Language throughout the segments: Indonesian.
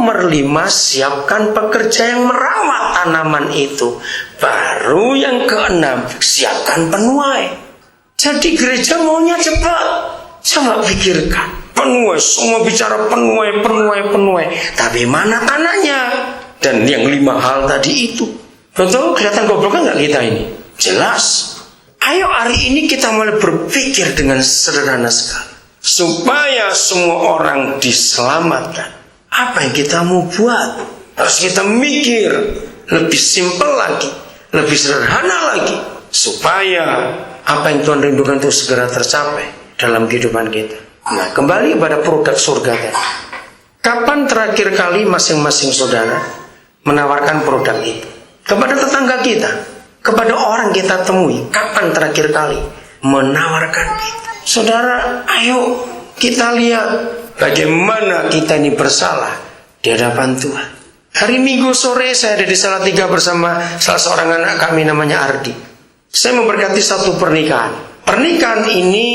Nomor 5, siapkan pekerja yang merawat tanaman itu. Baru yang ke-6, siapkan penuai. Jadi gereja maunya cepat. Coba pikirkan, penuai, semua bicara penuai. Tapi mana tanahnya? Dan yang 5 hal tadi itu. Betul, kelihatan goblok kan nggak kita ini? Jelas. Ayo hari ini kita mulai berpikir dengan sederhana sekali. Supaya semua orang diselamatkan. Apa yang kita mau buat? Harus kita mikir lebih simpel lagi, lebih sederhana lagi, supaya apa yang Tuhan rindukan itu segera tercapai dalam kehidupan kita. Nah, kembali kepada produk surga tadi. Kapan terakhir kali masing-masing saudara menawarkan produk itu kepada tetangga kita, kepada orang kita temui? Kapan terakhir kali menawarkan itu? Saudara, ayo kita lihat bagaimana kita ini bersalah di hadapan Tuhan. Hari Minggu sore saya ada di Salatiga bersama salah seorang anak kami namanya Ardi. Saya memberkati satu pernikahan. Pernikahan ini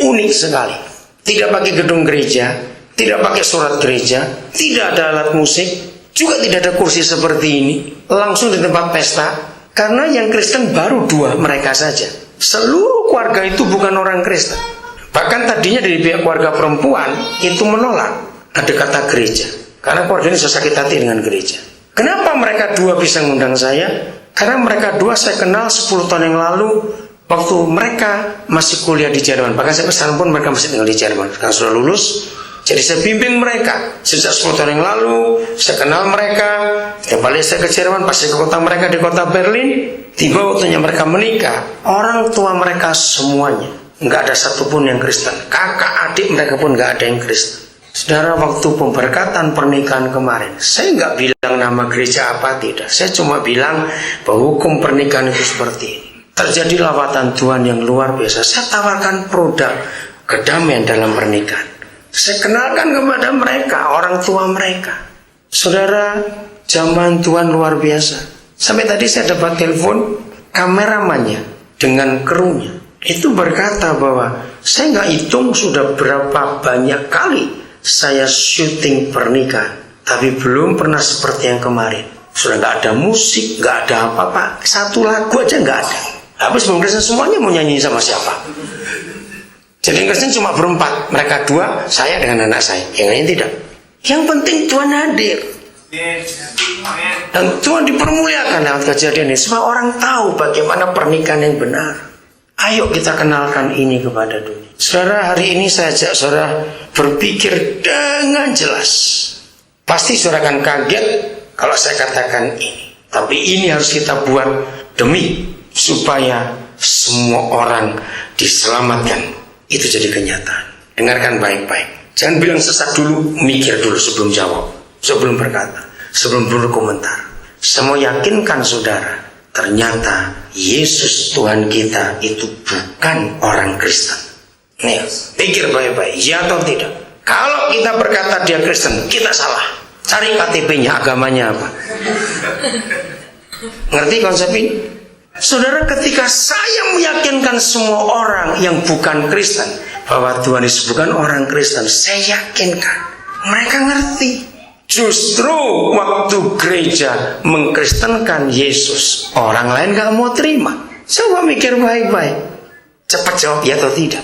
unik sekali. Tidak pakai gedung gereja, tidak pakai surat gereja, tidak ada alat musik, juga tidak ada kursi seperti ini. Langsung di tempat pesta. Karena yang Kristen baru 2 mereka saja. Seluruh keluarga itu bukan orang Kristen. Bahkan tadinya dari pihak keluarga perempuan itu menolak ada kata gereja. Karena keluarga ini sudah sakit hati dengan gereja. Kenapa mereka 2 bisa mengundang saya? Karena mereka 2 saya kenal 10 tahun yang lalu waktu mereka masih kuliah di Jerman. Bahkan sampai sekarang pun mereka masih tinggal di Jerman. Karena sudah lulus. Jadi saya bimbing mereka. Sejak 10 tahun yang lalu saya kenal mereka. Setiap kali saya ke Jerman, pasti ke kota mereka di kota Berlin. Tiba waktunya mereka menikah. Orang tua mereka semuanya nggak ada satupun yang Kristen. Kakak adik mereka pun nggak ada yang Kristen. Saudara, waktu pemberkatan pernikahan kemarin, saya nggak bilang nama gereja apa, tidak. Saya cuma bilang bahwa hukum pernikahan itu seperti ini. Terjadi lawatan Tuhan yang luar biasa. Saya tawarkan produk kedamaian dalam pernikahan. Saya kenalkan kepada mereka, orang tua mereka. Saudara, zaman Tuhan luar biasa. Sampai tadi saya dapat telepon kameramannya dengan krunya. Itu berkata bahwa saya nggak hitung sudah berapa banyak kali saya syuting pernikahan, tapi belum pernah seperti yang kemarin. Sudah nggak ada musik, nggak ada apa-apa, 1 lagu aja nggak ada. Habis sebelum Kristen semuanya mau nyanyi sama siapa? Jadi Kristen cuma berempat, mereka 2, saya dengan anak saya, yang lain tidak. Yang penting Tuhan hadir. Dan Tuhan dipermuliakan lewat kejadian ini supaya orang tahu bagaimana pernikahan yang benar. Ayo kita kenalkan ini kepada dunia. Saudara, hari ini saya ajak saudara berpikir dengan jelas. Pasti saudara akan kaget kalau saya katakan ini. Tapi ini harus kita buat demi supaya semua orang diselamatkan. Itu jadi kenyataan. Dengarkan baik-baik. Jangan bilang sesat dulu, mikir dulu sebelum jawab, sebelum berkata, sebelum berkomentar. Saya mau yakinkan saudara, ternyata Yesus Tuhan kita itu bukan orang Kristen. Nih, pikir baik-baik, ya atau tidak? Kalau kita berkata dia Kristen, kita salah. Cari KTP-nya, agamanya apa? Ngerti konsep ini? Saudara, ketika saya meyakinkan semua orang yang bukan Kristen bahwa Tuhan Yesus bukan orang Kristen, saya yakinkan mereka ngerti. Justru waktu gereja mengkristenkan Yesus, orang lain gak mau terima. Coba mikir baik-baik. Cepat jawab ya atau tidak.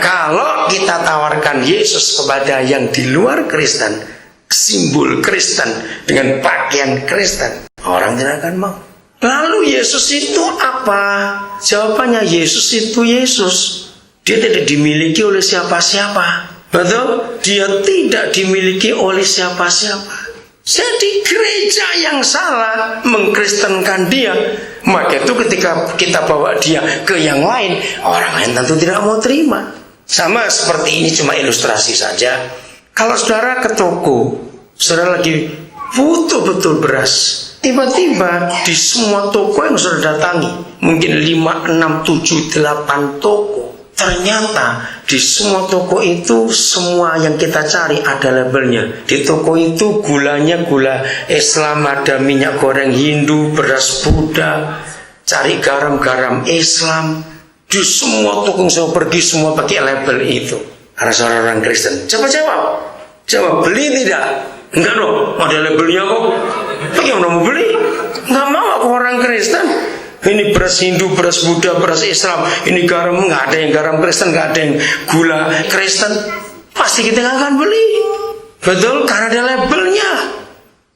Kalau kita tawarkan Yesus kepada yang di luar Kristen, simbol Kristen dengan pakaian Kristen, orang tidak akan mau. Lalu Yesus itu apa? Jawabannya Yesus itu Yesus. Dia tidak dimiliki oleh siapa-siapa. Betul? Dia tidak dimiliki oleh siapa-siapa. Jadi gereja yang salah mengkristenkan dia. Maka itu ketika kita bawa dia ke yang lain, orang lain tentu tidak mau terima. Sama seperti ini, cuma ilustrasi saja. Kalau saudara ke toko, saudara lagi butuh betul beras, tiba-tiba di semua toko yang saudara datangi, mungkin 5, 6, 7, 8 toko, ternyata di semua toko itu semua yang kita cari ada labelnya. Di toko itu gulanya gula Islam, ada minyak goreng Hindu, beras Buddha, cari garam Islam. Di semua toko yang saya pergi semua pakai label itu. Karena seorang orang Kristen. Coba jawab. Beli tidak? Enggak dong, ada labelnya kok. Bagaimana mau beli? Nggak mau aku orang Kristen. Ini beras Hindu, beras Buddha, beras Islam. Ini garam, nggak ada yang garam Kristen, nggak ada yang gula Kristen. Pasti kita nggak akan beli. Betul, karena ada labelnya.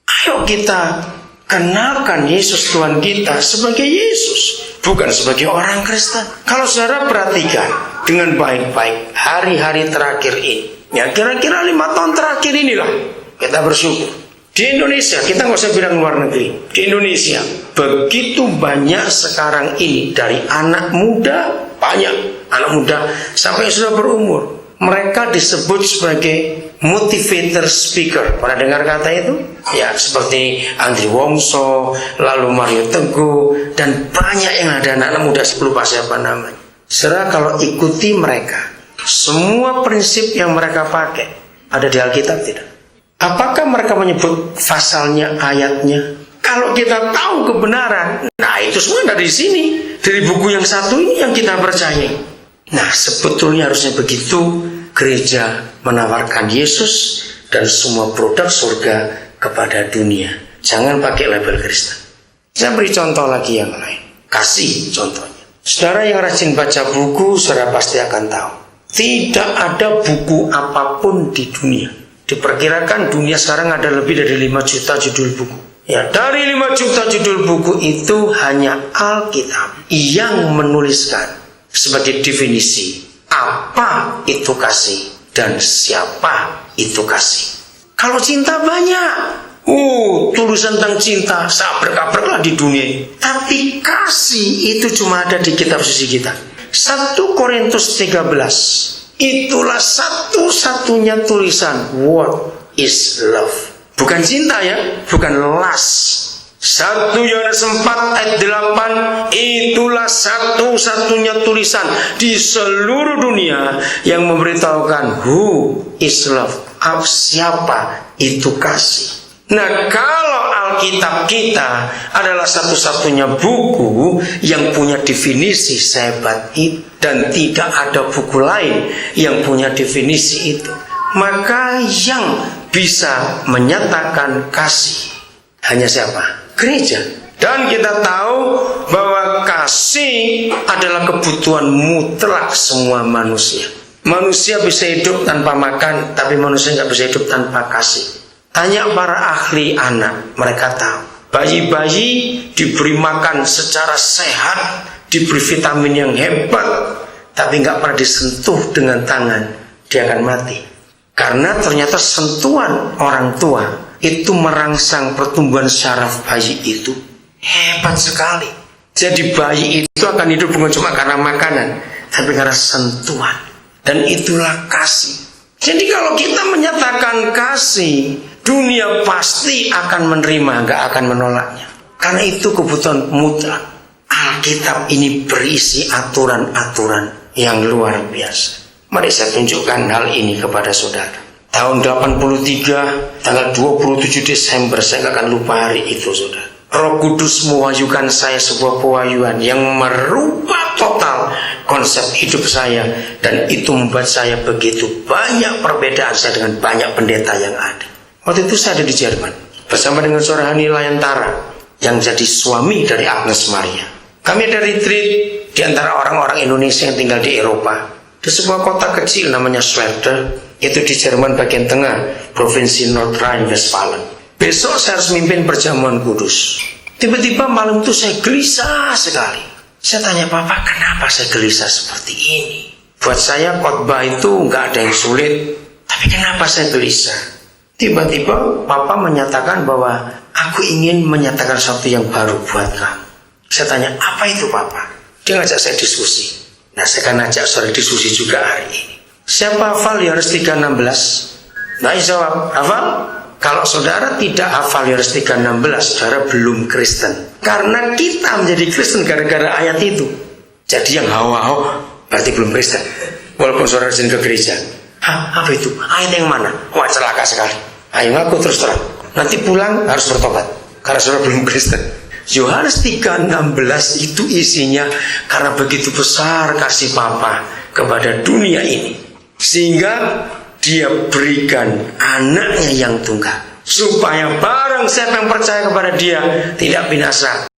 Ayo kita kenalkan Yesus Tuhan kita sebagai Yesus, bukan sebagai orang Kristen. Kalau saudara perhatikan dengan baik-baik hari-hari terakhir ini, ya kira-kira 5 tahun terakhir inilah kita bersyukur. Di Indonesia, kita nggak usah bilang luar negeri. Di Indonesia, begitu banyak sekarang ini dari anak muda, banyak anak muda sampai yang sudah berumur. Mereka disebut sebagai motivator speaker. Pernah dengar kata itu? Ya, seperti Andri Wongso, lalu Mario Teguh, dan banyak yang ada anak muda, lupa siapa namanya. Saudara, kalau ikuti mereka, semua prinsip yang mereka pakai ada di Alkitab tidak? Apakah mereka menyebut pasalnya, ayatnya? Kalau kita tahu kebenaran, nah itu semua dari sini, dari buku yang satu ini yang kita percaya. Nah, sebetulnya harusnya begitu gereja menawarkan Yesus dan semua produk surga kepada dunia. Jangan pakai label Kristen. Saya beri contoh lagi yang lain. Kasih contohnya. Saudara yang rajin baca buku, saudara pasti akan tahu. Tidak ada buku apapun di dunia. Diperkirakan dunia sekarang ada lebih dari 5 juta judul buku. Ya, dari 5 juta judul buku itu hanya Alkitab yang menuliskan sebagai definisi apa itu kasih dan siapa itu kasih. Kalau cinta banyak, tulisan tentang cinta sabrek-abreklah di dunia. Tapi kasih itu cuma ada di kitab suci kita. 1 Korintus 13. Itulah satu-satunya tulisan what is love. Bukan cinta ya, bukan lust. 1 Yohanes 4 ayat 8. Itulah satu-satunya tulisan di seluruh dunia yang memberitahukan who is love. Siapa itu kasih. Nah, kalau Alkitab kita adalah satu-satunya buku yang punya definisi sehebat itu dan tidak ada buku lain yang punya definisi itu, maka yang bisa menyatakan kasih hanya siapa? Gereja. Dan kita tahu bahwa kasih adalah kebutuhan mutlak semua manusia. Manusia bisa hidup tanpa makan, tapi manusia nggak bisa hidup tanpa kasih. Tanya para ahli anak, mereka tahu. Bayi-bayi diberi makan secara sehat, diberi vitamin yang hebat, tapi nggak pernah disentuh dengan tangan, dia akan mati. Karena ternyata sentuhan orang tua itu merangsang pertumbuhan syaraf bayi itu hebat sekali. Jadi bayi itu akan hidup bukan cuma karena makanan, tapi karena sentuhan. Dan itulah kasih. Jadi kalau kita menyatakan kasih, dunia pasti akan menerima, gak akan menolaknya. Karena itu kebutuhan mutlak. Alkitab ini berisi aturan-aturan yang luar biasa. Mari saya tunjukkan hal ini kepada saudara. Tahun 83, tanggal 27 Desember, saya gak akan lupa hari itu, saudara. Roh Kudus mewahyukan saya sebuah pewahyuan yang merubah total konsep hidup saya. Dan itu membuat saya begitu banyak perbedaan saya dengan banyak pendeta yang ada. Waktu itu saya ada di Jerman bersama dengan saudara Hani Layantara yang jadi suami dari Agnes Maria. Kami ada retreat di antara orang-orang Indonesia yang tinggal di Eropa, di sebuah kota kecil namanya Schwerte, itu di Jerman bagian tengah, provinsi North Rhine-Westphalen. Besok saya harus mimpin perjamuan kudus. Tiba-tiba malam itu saya gelisah sekali. Saya tanya Papa, kenapa saya gelisah seperti ini? Buat saya khotbah itu nggak ada yang sulit, tapi kenapa saya gelisah? Tiba-tiba Papa menyatakan bahwa aku ingin menyatakan sesuatu yang baru buat kamu. Saya tanya, apa itu Papa? Dia ngajak saya diskusi. Nah, saya akan ajak saudara diskusi juga hari ini. Siapa hafal Yohanes 3:16? Nah, jawab, hafal? Kalau saudara tidak hafal Yohanes 3:16, saudara belum Kristen. Karena kita menjadi Kristen gara-gara ayat itu. Jadi yang hawa-hawa berarti belum Kristen. Walaupun saudara rajin ke gereja. Apa itu? Ayat yang mana? Wah, celaka sekali. Ayo ngaku terus terang. Nanti pulang harus bertobat karena saudara belum Kristen. Yohanes 3:16 itu isinya karena begitu besar kasih Bapa kepada dunia ini, sehingga Dia berikan anaknya yang tunggal supaya barang siapa yang percaya kepada Dia tidak binasa,